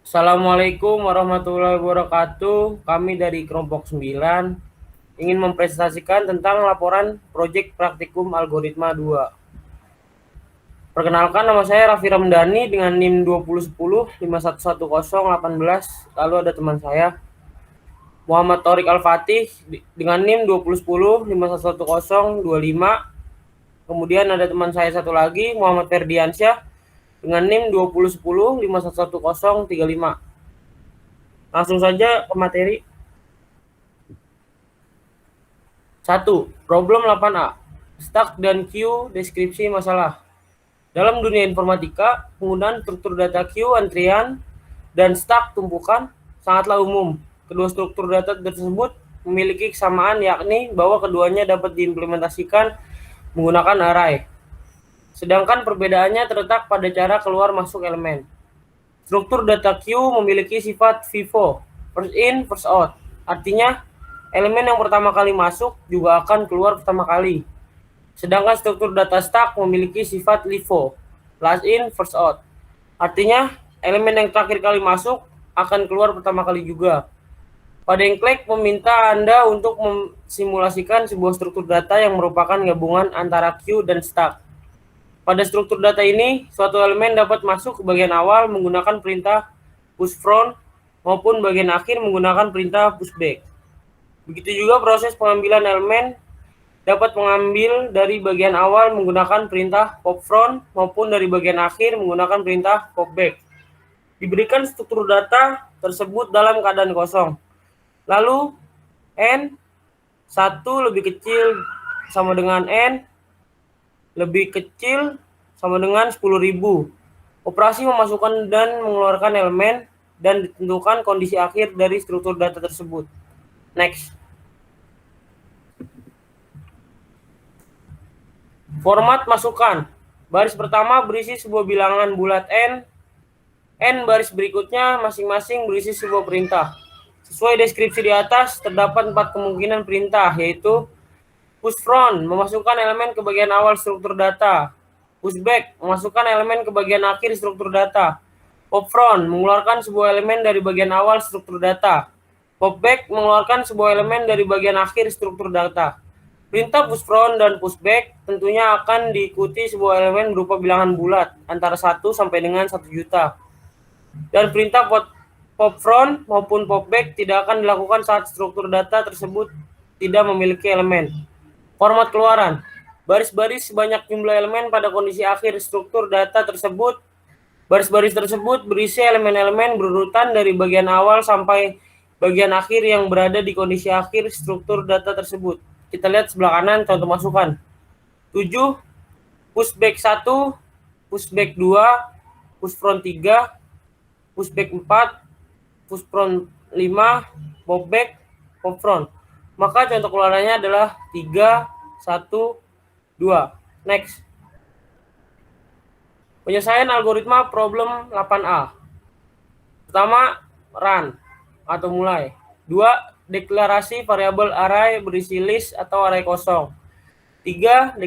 Assalamualaikum warahmatullahi wabarakatuh. Kami dari kelompok 9 ingin mempresentasikan tentang laporan proyek praktikum algoritma 2. Perkenalkan, nama saya Raffi Ramdhani dengan NIM 2010 511018. Lalu ada teman saya Muhammad Thorik Al-Fatih dengan NIM 2010 511025. Kemudian ada teman saya satu lagi Muhammad Ferdiansyah dengan NIM 2010 511035. Langsung saja ke materi. 1. Problem 8A. Stack dan queue deskripsi masalah. Dalam dunia informatika, penggunaan struktur data queue antrian dan stack tumpukan sangatlah umum. Kedua struktur data tersebut memiliki kesamaan, yakni bahwa keduanya dapat diimplementasikan menggunakan array. Sedangkan perbedaannya terletak pada cara keluar masuk elemen. Struktur data queue memiliki sifat FIFO, first in, first out. Artinya, elemen yang pertama kali masuk juga akan keluar pertama kali. Sedangkan struktur data stack memiliki sifat LIFO, last in, first out. Artinya, elemen yang terakhir kali masuk akan keluar pertama kali juga. Pada Enclave meminta Anda untuk memsimulasikan sebuah struktur data yang merupakan gabungan antara queue dan stack. Pada struktur data ini, suatu elemen dapat masuk ke bagian awal menggunakan perintah push front maupun bagian akhir menggunakan perintah push back. Begitu juga proses pengambilan elemen dapat mengambil dari bagian awal menggunakan perintah pop front maupun dari bagian akhir menggunakan perintah pop back. Diberikan struktur data tersebut dalam keadaan kosong. Lalu n 1 lebih kecil sama dengan n lebih kecil sama dengan 10.000. Operasi memasukkan dan mengeluarkan elemen dan ditentukan kondisi akhir dari struktur data tersebut. Next. Format masukan. Baris pertama berisi sebuah bilangan bulat n. N baris berikutnya masing-masing berisi sebuah perintah. Sesuai deskripsi di atas, terdapat 4 kemungkinan perintah, yaitu push front, memasukkan elemen ke bagian awal struktur data. Push back, memasukkan elemen ke bagian akhir struktur data. Pop front, mengeluarkan sebuah elemen dari bagian awal struktur data. Pop back, mengeluarkan sebuah elemen dari bagian akhir struktur data. Perintah push front dan push back tentunya akan diikuti sebuah elemen berupa bilangan bulat antara 1 sampai dengan 1 juta. Dan perintah pop front maupun pop back tidak akan dilakukan saat struktur data tersebut tidak memiliki elemen. Format keluaran. Baris-baris sebanyak jumlah elemen pada kondisi akhir struktur data tersebut. Baris-baris tersebut berisi elemen-elemen berurutan dari bagian awal sampai bagian akhir yang berada di kondisi akhir struktur data tersebut. Kita lihat sebelah kanan contoh masukan. 7, pushback 1, pushback 2, push front 3, pushback 4, push front 5, pop back, pop front. Maka contoh keluarannya adalah 3, 1, 2. Next. Penyelesaian algoritma problem 8A. Pertama, run atau mulai. 2, deklarasi variabel array berisi list atau array kosong. 3,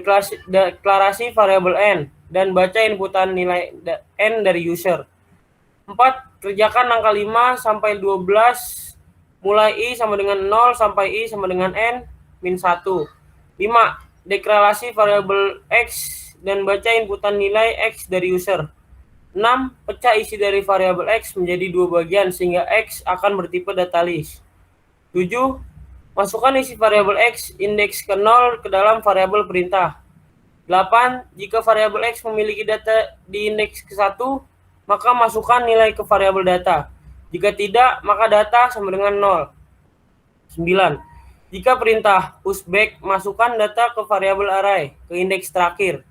deklarasi variabel n dan baca inputan nilai n dari user. 4, kerjakan angka 5 sampai 12 mulai i sama dengan 0 sampai i sama dengan n min 1. 5, deklarasi variabel x dan baca inputan nilai x dari user. 6, pecah isi dari variabel x menjadi 2 bagian sehingga x akan bertipe data list. 7, masukkan isi variabel x indeks ke 0 ke dalam variabel perintah. 8, jika variabel x memiliki data di indeks ke 1, maka masukkan nilai ke variabel data. Jika tidak, maka data sama dengan 0. 9, jika perintah pushback, masukkan data ke variabel array ke indeks terakhir.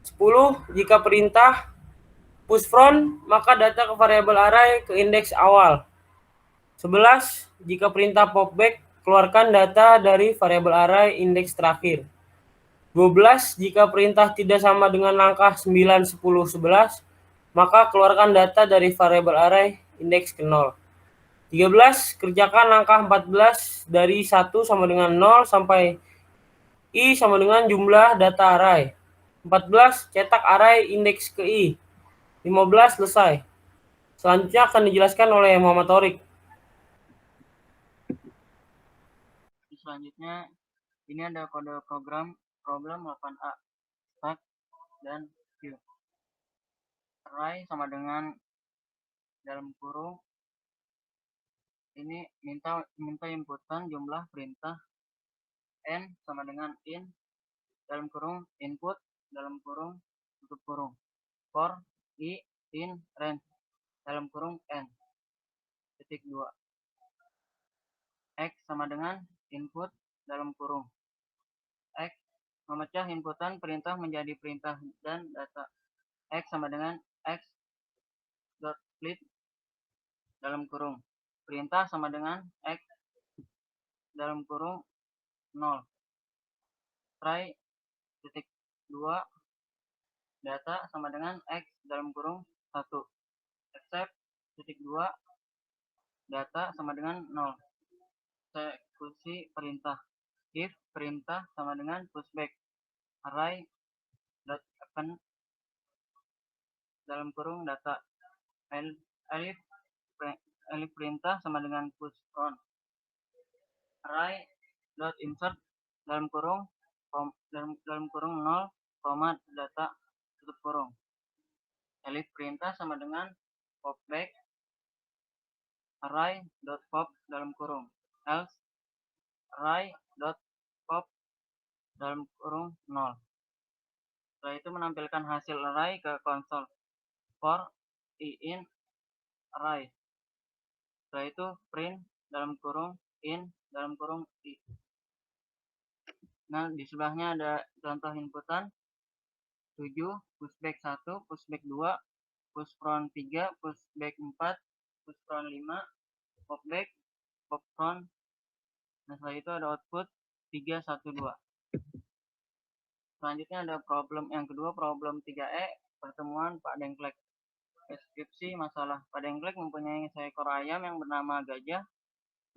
10, jika perintah push front, maka data ke variabel array ke indeks awal. 11, jika perintah pop back, keluarkan data dari variabel array indeks terakhir. 12, jika perintah tidak sama dengan langkah 9, 10, 11, maka keluarkan data dari variabel array indeks ke 0. 13, kerjakan langkah 14 dari 1 sama dengan 0 sampai i sama dengan jumlah data array. 14, cetak array indeks ke i. 15, selesai. Selanjutnya akan dijelaskan oleh Muhammad Torik. Selanjutnya, ini ada kode program problem 8A, stack dan queue. Array sama dengan dalam kurung ini minta inputan jumlah perintah n sama dengan in dalam kurung input dalam kurung tutup kurung for i in range dalam kurung n titik 2 x sama dengan input dalam kurung x memecah inputan perintah menjadi perintah dan data x sama dengan x dot split dalam kurung perintah sama dengan x dalam kurung 0 try titik 2 data sama dengan x dalam kurung 1 except titik 2 data sama dengan 0 eksekusi perintah if perintah sama dengan pushback array dot append dalam kurung data elif perintah sama dengan push on array dot insert dalam kurung 0, data tutup kurung elif perintah sama dengan popback array dot pop dalam kurung else array dot pop dalam kurung 0. Setelah itu menampilkan hasil array ke konsol for i in array. Setelah itu print dalam kurung in dalam kurung i. Nah, di sebelahnya ada contoh inputan 7, pushback 1, pushback 2, push front 3, pushback 4, push front 5, popback, pop front. Nah, setelah itu ada output 3, 1, 2. Selanjutnya ada problem yang kedua, problem 3E, pertemuan Pak Dengklek. Deskripsi masalah. Pak Dengklek mempunyai seekor ayam yang bernama Gajah.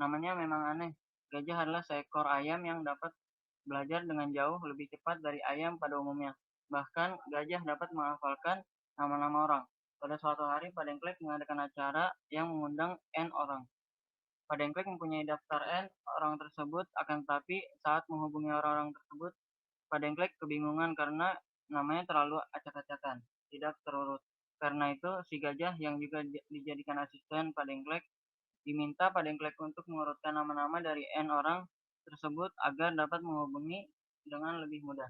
Namanya memang aneh. Gajah adalah seekor ayam yang dapat belajar dengan jauh lebih cepat dari ayam pada umumnya. Bahkan, gajah dapat menghafalkan nama-nama orang. Pada suatu hari, Pak Dengklek mengadakan acara yang mengundang N orang. Pak Dengklek mempunyai daftar N orang tersebut, akan tetapi saat menghubungi orang-orang tersebut, Pak Dengklek kebingungan karena namanya terlalu acak-acakan, tidak terurut. Karena itu, si gajah yang juga dijadikan asisten Pak Dengklek diminta Pak Dengklek untuk mengurutkan nama-nama dari N orang tersebut agar dapat menghubungi dengan lebih mudah.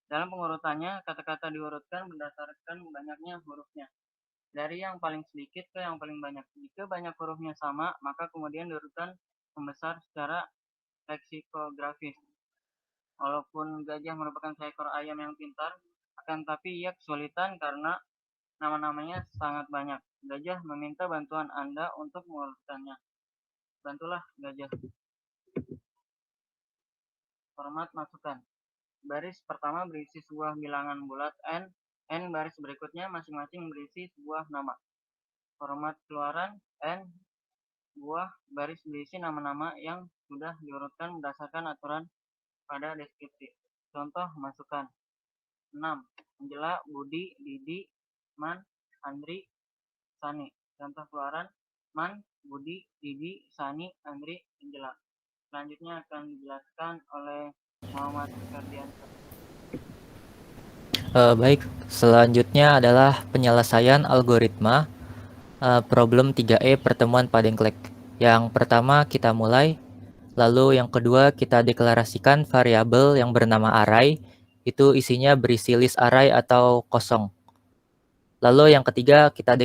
Dalam pengurutannya, kata-kata diurutkan berdasarkan banyaknya hurufnya, dari yang paling sedikit ke yang paling banyak. Jika banyak hurufnya sama, maka kemudian diurutkan membesar secara leksikografis. Walaupun gajah merupakan seekor ayam yang pintar, akan tapi ia kesulitan karena nama-namanya sangat banyak. Gajah meminta bantuan Anda untuk mengurutkannya. Bantulah gajah. Format masukan. Baris pertama berisi sebuah bilangan bulat N baris berikutnya masing-masing berisi sebuah nama. Format keluaran N buah baris berisi nama-nama yang sudah diurutkan berdasarkan aturan pada deskripsi. Contoh masukan 6. Angela, Budi, Didi, Man, Andri, Sani. Contoh keluaran Man, Budi, Didi, Sani, Andri, Angela. Selanjutnya akan dijelaskan oleh Muhammad Ferdiansyah. Baik, selanjutnya adalah penyelesaian algoritma problem 3E pertemuan Pak Dengklek. Yang pertama kita mulai, lalu yang kedua kita deklarasikan variabel yang bernama array, itu isinya berisi list array atau kosong. Lalu yang ketiga kita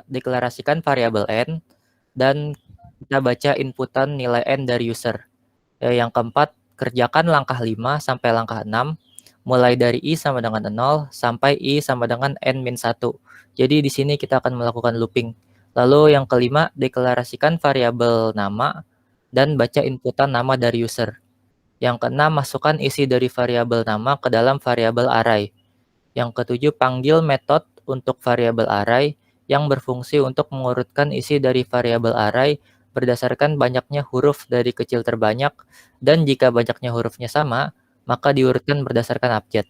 deklarasikan variabel n, dan kita baca inputan nilai n dari user. Yang keempat, kerjakan langkah 5 sampai langkah 6, mulai dari i sama dengan 0 sampai i sama dengan n-1. Jadi di sini kita akan melakukan looping. Lalu yang kelima, deklarasikan variabel nama dan baca inputan nama dari user. Yang keenam, masukkan isi dari variabel nama ke dalam variabel array. Yang ketujuh, panggil metode untuk variabel array yang berfungsi untuk mengurutkan isi dari variabel array berdasarkan banyaknya huruf dari kecil terbanyak, dan jika banyaknya hurufnya sama, maka diurutkan berdasarkan abjad.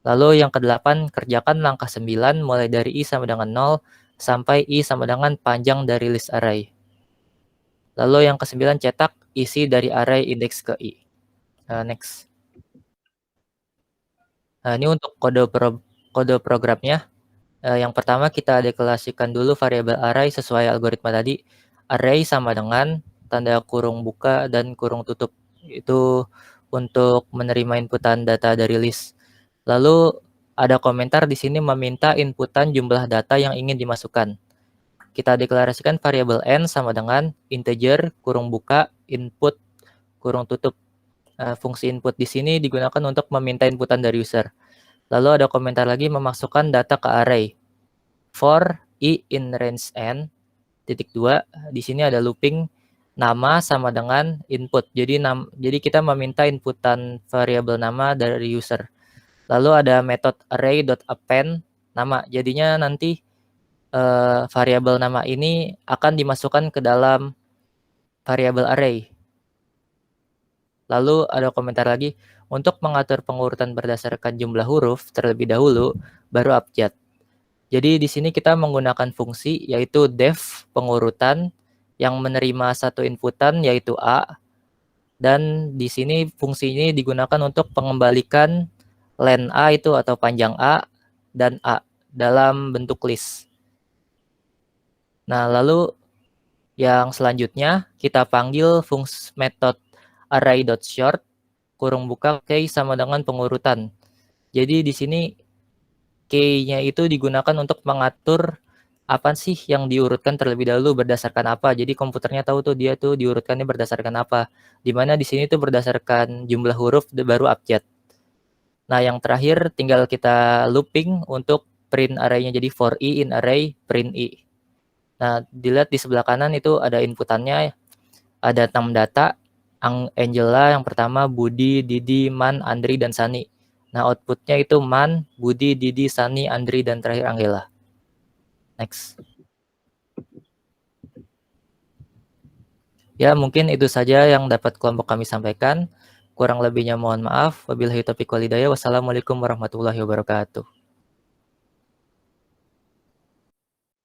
Lalu yang kedelapan, kerjakan langkah 9 mulai dari i sama dengan 0 sampai I sama dengan panjang dari list array. Lalu yang ke-9 cetak isi dari array indeks ke I. Next. Ini untuk kode programnya. Yang pertama kita deklarasikan dulu variabel array sesuai algoritma tadi. Array sama dengan tanda kurung buka dan kurung tutup. Itu untuk menerima inputan data dari list. Lalu ada komentar di sini meminta inputan jumlah data yang ingin dimasukkan. Kita deklarasikan variabel n sama dengan integer kurung buka input kurung tutup. Fungsi input di sini digunakan untuk meminta inputan dari user. Lalu ada komentar lagi memasukkan data ke array. For I in range n, titik 2, di sini ada looping nama sama dengan input. Jadi kita meminta inputan variabel nama dari user. Lalu ada metode array.append nama. Jadinya nanti variabel nama ini akan dimasukkan ke dalam variabel array. Lalu ada komentar lagi, untuk mengatur pengurutan berdasarkan jumlah huruf terlebih dahulu, baru abjad. Jadi di sini kita menggunakan fungsi yaitu def pengurutan yang menerima satu inputan yaitu A, dan di sini fungsi ini digunakan untuk mengembalikan len A itu atau panjang A dan A dalam bentuk list. Nah, lalu yang selanjutnya kita panggil fungsi metode array.short kurung buka key sama dengan pengurutan. Jadi di sini key-nya itu digunakan untuk mengatur apa sih yang diurutkan terlebih dahulu berdasarkan apa. Jadi komputernya tahu tuh dia tuh diurutkannya berdasarkan apa. Dimana di sini tuh berdasarkan jumlah huruf baru abjad. Nah, yang terakhir tinggal kita looping untuk print array-nya. Jadi for I in array print I. Nah, dilihat di sebelah kanan itu ada inputannya, ada 6 data, Angela yang pertama, Budi, Didi, Man, Andri, dan Sani. Nah, outputnya itu Man, Budi, Didi, Sani, Andri, dan terakhir Angela. Next. Ya, mungkin itu saja yang dapat kelompok kami sampaikan. Kurang lebihnya mohon maaf. Wabillahi taufiq wal hidayah. Wassalamualaikum warahmatullahi wabarakatuh.